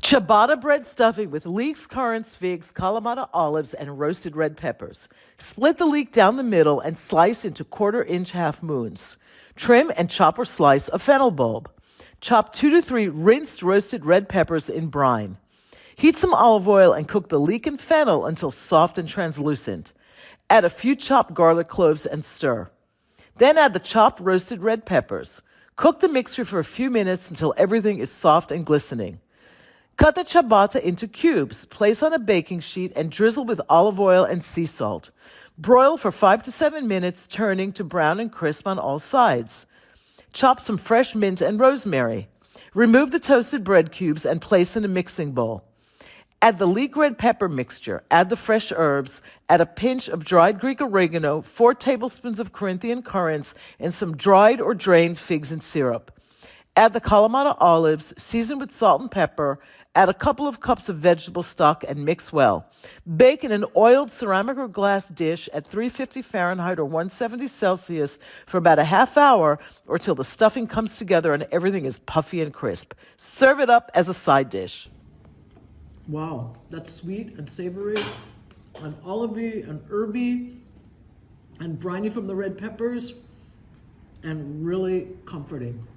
Ciabatta bread stuffing with leeks, currants, figs, Kalamata olives, and roasted red peppers. Split the leek down the middle and slice into quarter-inch half moons. Trim and chop or slice a fennel bulb. Chop 2 to 3 rinsed roasted red peppers in brine. Heat some olive oil and cook the leek and fennel until soft and translucent. Add a few chopped garlic cloves and stir. Then add the chopped roasted red peppers. Cook the mixture for a few minutes until everything is soft and glistening. Cut the ciabatta into cubes, place on a baking sheet, and drizzle with olive oil and sea salt. Broil for 5 to 7 minutes, turning to brown and crisp on all sides. Chop some fresh mint and rosemary. Remove the toasted bread cubes and place in a mixing bowl. Add the leek red pepper mixture, add the fresh herbs, add a pinch of dried Greek oregano, 4 tablespoons of Corinthian currants, and some dried or drained figs and syrup. Add the Kalamata olives, season with salt and pepper, add a couple of cups of vegetable stock, and mix well. Bake in an oiled ceramic or glass dish at 350 Fahrenheit or 170 Celsius for about a half hour or till the stuffing comes together and everything is puffy and crisp. Serve it up as a side dish. Wow, that's sweet and savory and olivey and herby and briny from the red peppers and really comforting.